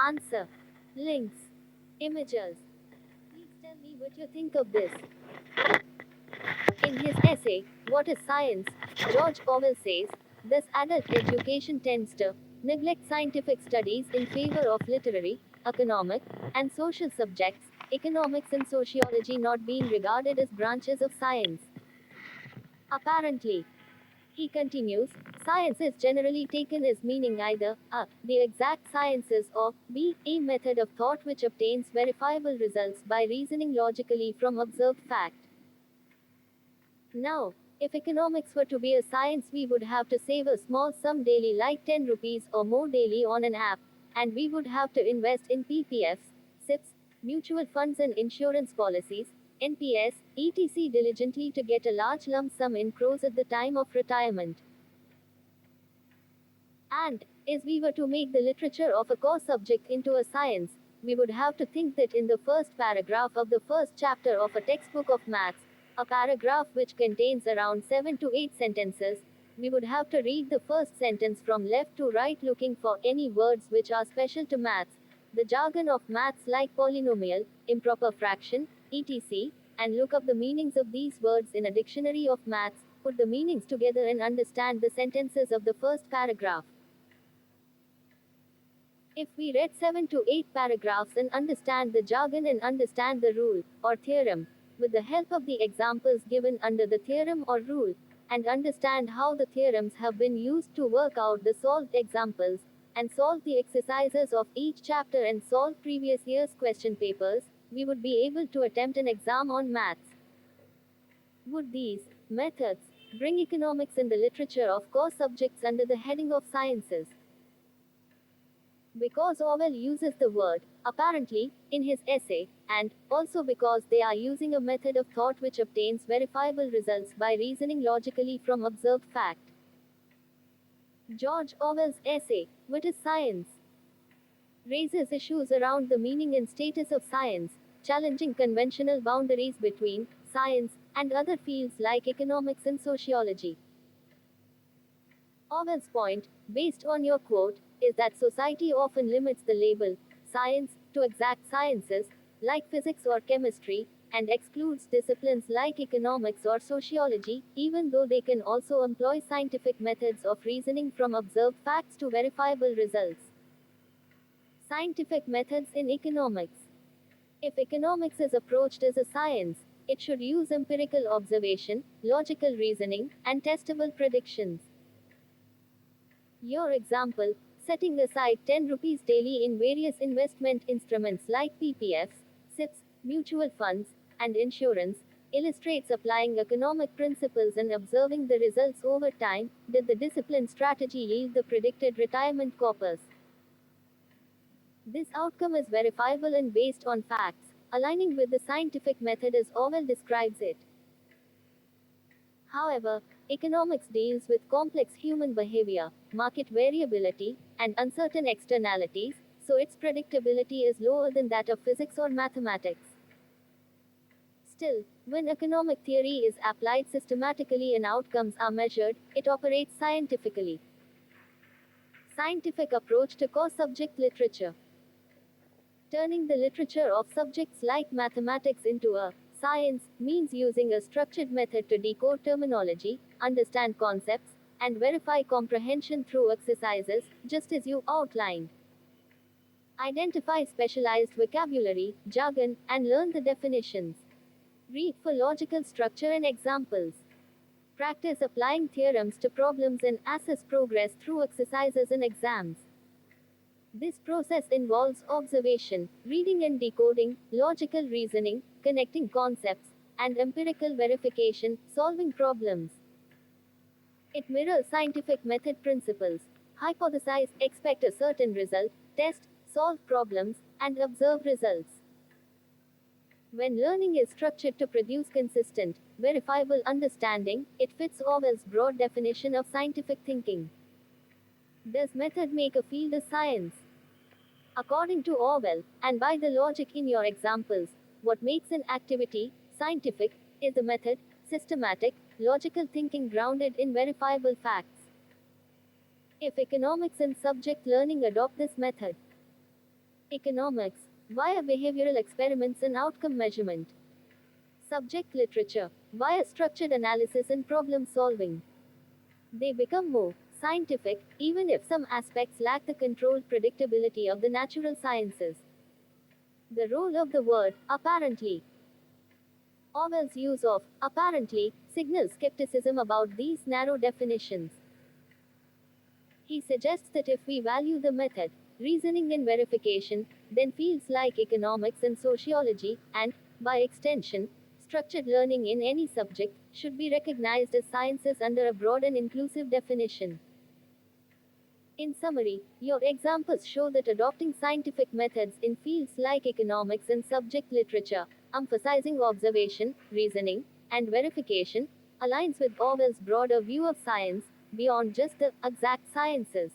Answer. Links. Images. Please tell me what you think of this. In his essay, What is Science? George Orwell says, this adult education tends to neglect scientific studies in favor of literary, economic, and social subjects, economics and sociology not being regarded as branches of science. Apparently, he continues, science is generally taken as meaning either a. The exact sciences or b. A method of thought which obtains verifiable results by reasoning logically from observed fact. Now, if economics were to be a science, we would have to save a small sum daily, like 10 rupees or more daily on an app, and we would have to invest in PPFs, SIPs, mutual funds, and insurance policies, NPS, etc. diligently to get a large lump sum in crores at the time of retirement. And, as we were to make the literature of a core subject into a science, we would have to think that in the first paragraph of the first chapter of a textbook of maths, a paragraph which contains around 7 to 8 sentences, we would have to read the first sentence from left to right looking for any words which are special to maths, the jargon of maths like polynomial, improper fraction, etc., and look up the meanings of these words in a dictionary of maths, put the meanings together and understand the sentences of the first paragraph. If we read 7 to 8 paragraphs and understand the jargon and understand the rule, or theorem, with the help of the examples given under the theorem or rule, and understand how the theorems have been used to work out the solved examples, and solve the exercises of each chapter and solve previous year's question papers, we would be able to attempt an exam on maths. Would these methods bring economics and the literature of core subjects under the heading of sciences? Because Orwell uses the word, apparently, in his essay, and also because they are using a method of thought which obtains verifiable results by reasoning logically from observed fact. George Orwell's essay, What is Science? Raises issues around the meaning and status of science, challenging conventional boundaries between science and other fields like economics and sociology. Orwell's point, based on your quote, is that society often limits the label science to exact sciences, like physics or chemistry, and excludes disciplines like economics or sociology, even though they can also employ scientific methods of reasoning from observed facts to verifiable results. Scientific methods in economics. If economics is approached as a science, it should use empirical observation, logical reasoning, and testable predictions. Your example, setting aside 10 rupees daily in various investment instruments like PPFs, SIPs, mutual funds, and insurance, illustrates applying economic principles and observing the results over time. Did the disciplined strategy yield the predicted retirement corpus? This outcome is verifiable and based on facts, aligning with the scientific method as Orwell describes it. However, economics deals with complex human behavior, market variability, and uncertain externalities, so its predictability is lower than that of physics or mathematics. Still, when economic theory is applied systematically and outcomes are measured, it operates scientifically. Scientific approach to core subject literature. Turning the literature of subjects like mathematics into a science means using a structured method to decode terminology, understand concepts, and verify comprehension through exercises, just as you outlined. Identify specialized vocabulary, jargon, and learn the definitions. Read for logical structure and examples. Practice applying theorems to problems and assess progress through exercises and exams. This process involves observation, reading and decoding, logical reasoning, connecting concepts, and empirical verification, solving problems. It mirrors scientific method principles. Hypothesize, expect a certain result, test, solve problems, and observe results. When learning is structured to produce consistent, verifiable understanding, it fits Orwell's broad definition of scientific thinking. Does method make a field a science? According to Orwell, and by the logic in your examples, what makes an activity scientific is the method, systematic, logical thinking grounded in verifiable facts. If economics and subject learning adopt this method, Economics via behavioral experiments and outcome measurement. Subject literature via structured analysis and problem solving. They become more scientific, even if some aspects lack the controlled predictability of the natural sciences. The role of the word apparently. Orwell's use of apparently signals skepticism about these narrow definitions. He suggests that if we value the method, reasoning, and verification, then fields like economics and sociology, and, by extension, structured learning in any subject, should be recognized as sciences under a broad and inclusive definition. In summary, your examples show that adopting scientific methods in fields like economics and subject literature, emphasizing observation, reasoning, and verification, aligns with Orwell's broader view of science, beyond just the exact sciences.